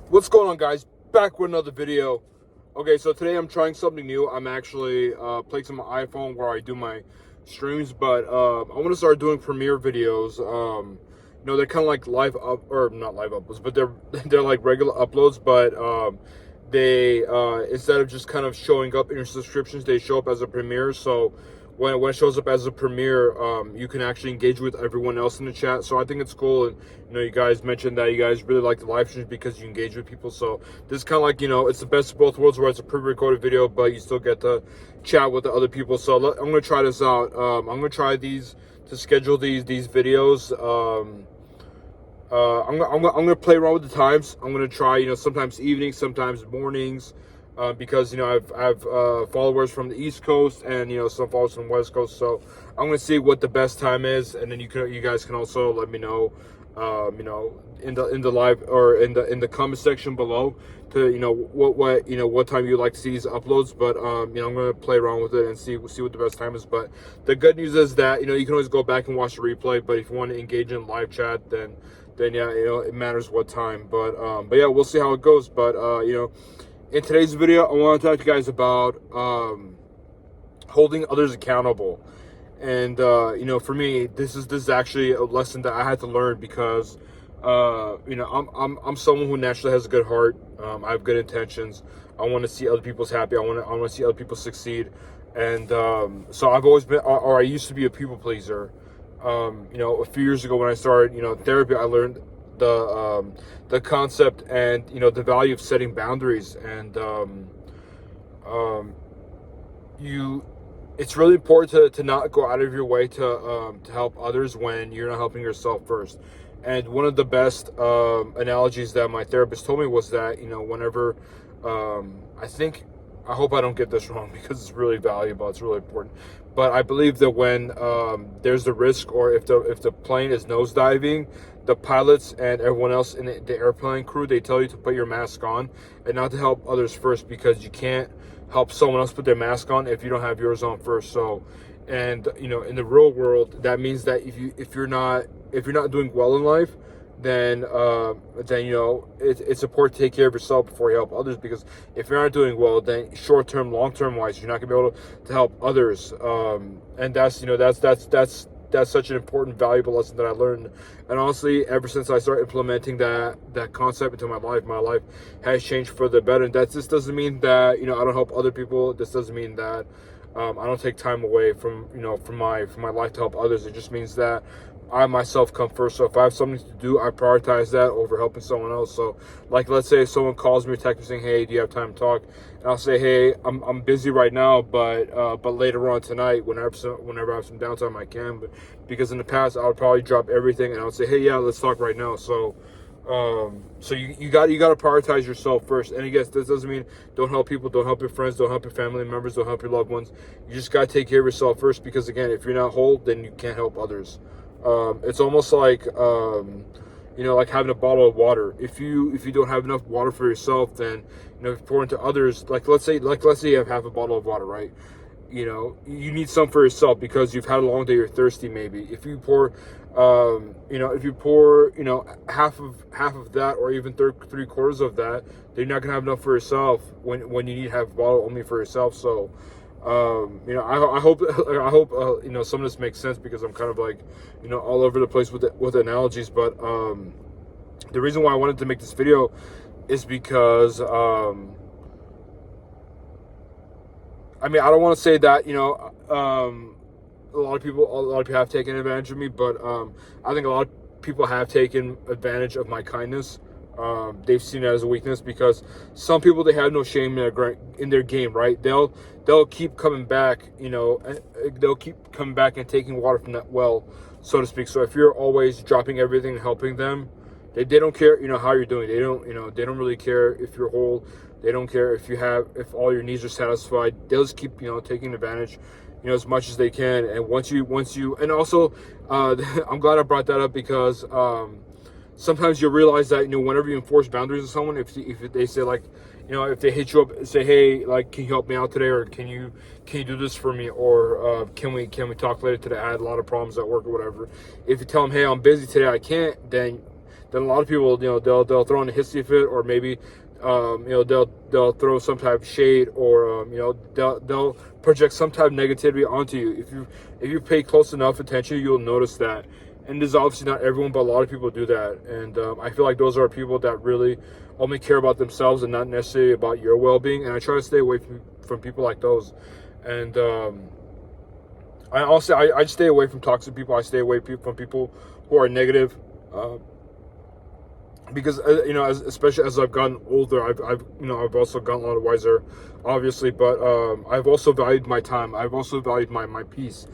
What's going on, guys? Back with another video. Okay, so today I'm trying something new. I'm actually playing some iPhone where I do my streams, but I want to start doing Premiere videos. They're kind of like live up, or not live uploads, but they're like regular uploads, but they instead of just kind of showing up in your subscriptions, they show up as a Premiere. So when it shows up as a Premiere, you can actually engage with everyone else in the chat. So I think it's cool. And you guys mentioned that you guys really like the live streams because you engage with people. So this is kind of like, it's the best of both worlds, where it's a pre-recorded video, but you still get to chat with the other people. So I'm gonna try this out. I'm gonna try to schedule these videos. I'm gonna play around with the times. I'm gonna try, sometimes evenings, sometimes mornings, because I've followers from the East Coast and some followers from the West Coast. So I'm gonna see what the best time is, and then you guys can also let me know, in the live or in the comment section below to what time you'd like to see these uploads. But I'm gonna play around with it and see what the best time is. But the good news is that you can always go back and watch the replay. But if you want to engage in live chat, then yeah, it matters what time. But yeah, we'll see how it goes. But in today's video, I want to talk to you guys about holding others accountable. And for me, this is actually a lesson that I had to learn because I'm someone who naturally has a good heart. I have good intentions. I want to see other people's happy. I want to see other people succeed. And so I've always been, or I used to be, a people pleaser. A few years ago when I started, therapy, I learned the concept and the value of setting boundaries. And it's really important to not go out of your way to help others when you're not helping yourself first. And one of the best analogies that my therapist told me was that whenever I hope I don't get this wrong because it's really valuable, it's really important, but I believe that when there's a risk, or if the plane is nosediving, the pilots and everyone else in the airplane crew, they tell you to put your mask on and not to help others first, because you can't help someone else put their mask on if you don't have yours on first. So, and in the real world, that means that if you're not doing well in life, then it's important to take care of yourself before you help others. Because if you're not doing well, then short-term, long-term wise, you're not gonna be able to help others. And that's such an important, valuable lesson that I learned. And honestly, ever since I started implementing that concept into my life has changed for the better. And this doesn't mean that I don't help other people. This doesn't mean that I don't take time away from my life to help others. It just means that I myself come first. So if I have something to do, I prioritize that over helping someone else. So, like, let's say someone calls me or texts me saying, "Hey, do you have time to talk?" And I'll say, "Hey, I'm busy right now, but later on tonight, whenever I have some downtime, I can." But because in the past, I would probably drop everything and I would say, "Hey, yeah, let's talk right now." So you got to prioritize yourself first. And I guess this doesn't mean don't help people, don't help your friends, don't help your family members, don't help your loved ones. You just got to take care of yourself first, because again, if you're not whole, then you can't help others. It's almost like like having a bottle of water. If you don't have enough water for yourself, then if you pour into others, like let's say you have half a bottle of water, right? You need some for yourself because you've had a long day, you're thirsty maybe. If you pour half of that, or even three quarters of that, then you're not gonna have enough for yourself when you need to have a bottle only for yourself. So I hope some of this makes sense, because I'm kind of like all over the place with analogies. But the reason why I wanted to make this video is because I don't want to say that a lot of people have taken advantage of me, but I think a lot of people have taken advantage of my kindness. They've seen it as a weakness, because some people, they have no shame in their game, right? They'll keep coming back, they'll keep coming back and taking water from that well, so to speak. So if you're always dropping everything and helping them, they don't care, how you're doing. They don't really care if you're whole. They don't care if all your needs are satisfied. They'll just keep, taking advantage, as much as they can. And once you, and also, I'm glad I brought that up, because, sometimes you realize that, whenever you enforce boundaries with someone, if they say, like, if they hit you up and say, "Hey, like, can you help me out today?" or can you do this for me?" or can we talk later today? I had a lot of problems at work or whatever. If you tell them, "Hey, I'm busy today, I can't," then then a lot of people, they'll throw in a hissy fit, or maybe, they'll throw some type of shade, or they'll project some type of negativity onto you. If you pay close enough attention, you'll notice that. And this is obviously not everyone, but a lot of people do that. And I feel like those are people that really only care about themselves and not necessarily about your well-being. And I try to stay away from people like those. And I stay away from toxic people. I stay away from people who are negative, because especially as I've gotten older, I've also gotten a lot wiser, obviously. But I've also valued my time. I've also valued my peace.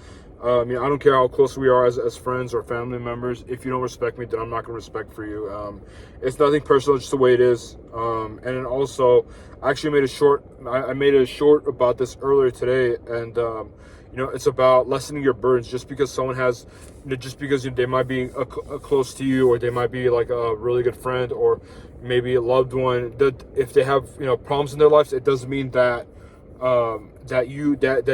I don't care how close we are as friends or family members. If you don't respect me, then I'm not going to respect for you. It's nothing personal, just the way it is. And then also, I actually made a short. I made a short about this earlier today, and it's about lessening your burdens. Just because someone has, just because they might be close to you, or they might be like a really good friend, or maybe a loved one. That if they have problems in their lives, it doesn't mean that that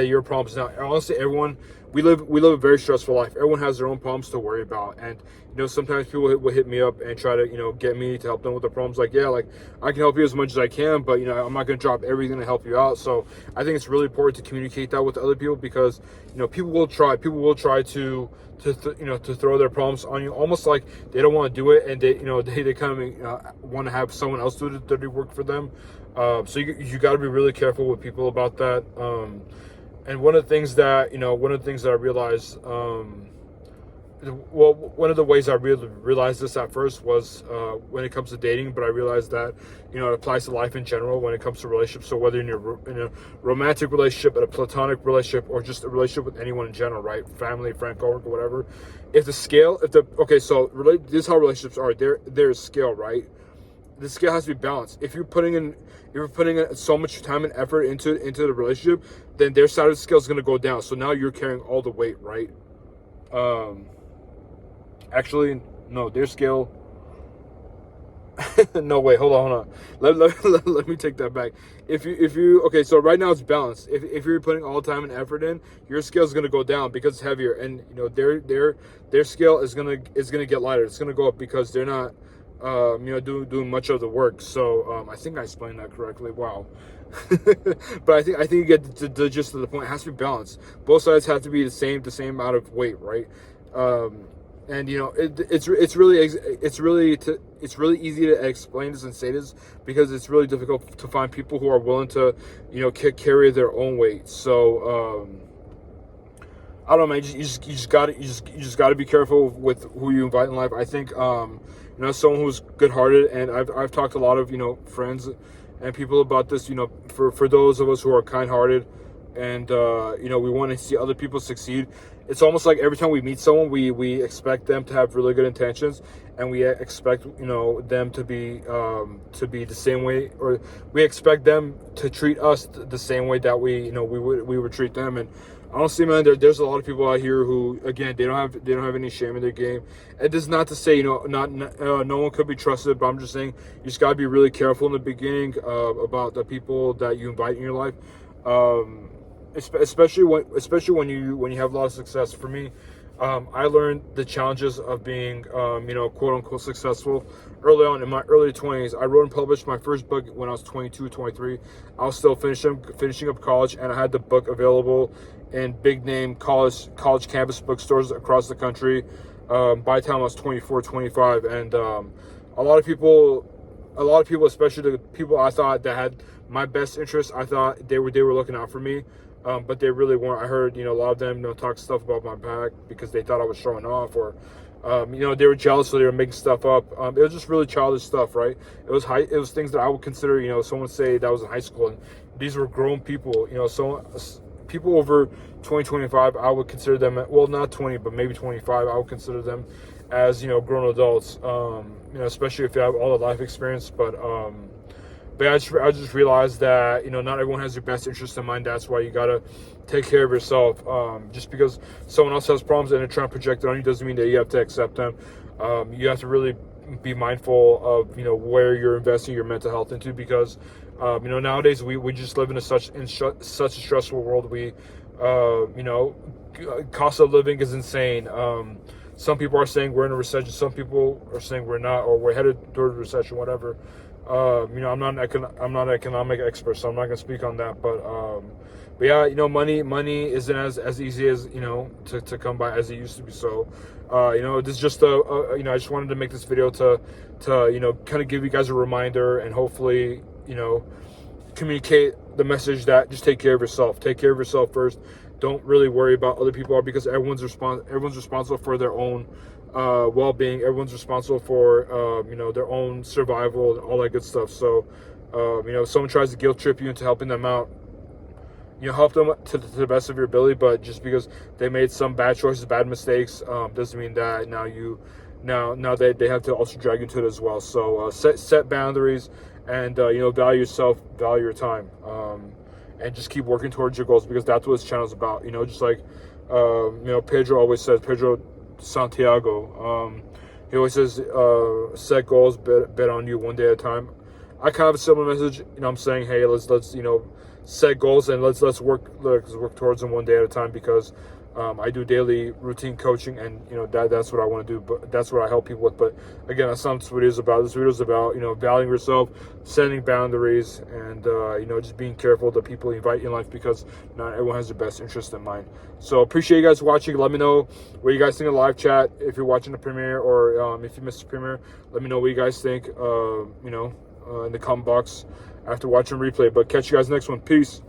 your problems. Now, honestly, everyone. We live a very stressful life. Everyone has their own problems to worry about, and sometimes people will hit me up and try to get me to help them with the problems. Like, yeah, like I can help you as much as I can, but I'm not going to drop everything to help you out. So I think it's really important to communicate that with other people, because people will try to throw their problems on you, almost like they don't want to do it, and they kind of want to have someone else do the dirty work for them. So you got to be really careful with people about that. And one of the things that I realized, one of the ways I really realized this at first was when it comes to dating, but I realized that it applies to life in general when it comes to relationships. So whether you're in a romantic relationship, a platonic relationship, or just a relationship with anyone in general, right? Family, friend, coworker, whatever. So this is how relationships are. There's scale, right? The scale has to be balanced. If you're putting in so much time and effort into the relationship, then their side of the scale is going to go down. So now you're carrying all the weight, right? Actually, no, their scale. No, wait, hold on. Let me take that back. If you okay, so right now it's balanced. If you're putting all time and effort in, your scale is going to go down because it's heavier, and their scale is gonna get lighter. It's going to go up because they're not doing much of the work. So I think I explained that correctly. Wow. But I think you get the gist of the point. It has to be balanced. Both sides have to be the same amount of weight, right? And it's really easy to explain this and say this, because it's really difficult to find people who are willing to carry their own weight. So I don't know, man. You just gotta be careful with who you invite in life. I think someone who's good-hearted, and I've talked to a lot of friends and people about this. For those of us who are kind-hearted, and we want to see other people succeed. It's almost like every time we meet someone, we expect them to have really good intentions, and we expect them to be the same way, or we expect them to treat us the same way that we would treat them. And honestly, man, there's a lot of people out here who, again, they don't have any shame in their game. It is not to say no one could be trusted, but I'm just saying you just gotta be really careful in the beginning about the people that you invite in your life, especially when you have a lot of success. For me, I learned the challenges of being quote unquote successful early on in my early 20s. I wrote and published my first book when I was 22, 23. I was still finishing up college, and I had the book available in big name college campus bookstores across the country by the time I was 24, 25. And a lot of people, especially the people I thought that had my best interests, I thought they were looking out for me, but they really weren't. I heard a lot of them talk stuff about my back because they thought I was showing off, or they were jealous, so they were making stuff up. It was just really childish stuff, right? It was things that I would consider, someone say that was in high school, and these were grown people, people over 20, 25, I would consider them, well, not 20, but maybe 25, I would consider them as, grown adults, especially if you have all the life experience. But I just realized that, not everyone has your best interest in mind. That's why you got to take care of yourself. Just because someone else has problems and they're trying to project it on you doesn't mean that you have to accept them. You have to really be mindful of, where you're investing your mental health into, because nowadays we just live in such a stressful world. Cost of living is insane. Some people are saying we're in a recession. Some people are saying we're not, or we're headed toward a recession, whatever. I'm not an economic expert, so I'm not gonna speak on that. But yeah, money isn't as easy as to come by as it used to be. So, this is just I just wanted to make this video to kind of give you guys a reminder, and hopefully communicate the message that just take care of yourself. Take care of yourself first. Don't really worry about other people, because everyone's responsible for their own well-being. Everyone's responsible for their own survival and all that good stuff. So if someone tries to guilt trip you into helping them out, help them to the best of your ability. But just because they made some bad choices, bad mistakes, doesn't mean that now they have to also drag you into it as well. So set boundaries, and value yourself, value your time, and just keep working towards your goals, because that's what this channel is about. Just like Pedro always says, Pedro Santiago, he always says, set goals, bet on you one day at a time. I kind of have a similar message. I'm saying, hey, let's set goals, and let's work towards them one day at a time, because I do daily routine coaching, and that's what I want to do. But that's what I help people with. But again, that's not what this video is about. This video is about valuing yourself, setting boundaries, and just being careful of the people you invite in life, because not everyone has your best interest in mind. So appreciate you guys watching. Let me know what you guys think of the live chat. If you're watching the premiere, or if you missed the premiere, let me know what you guys think. In the comment box after watching replay. But catch you guys next one. Peace.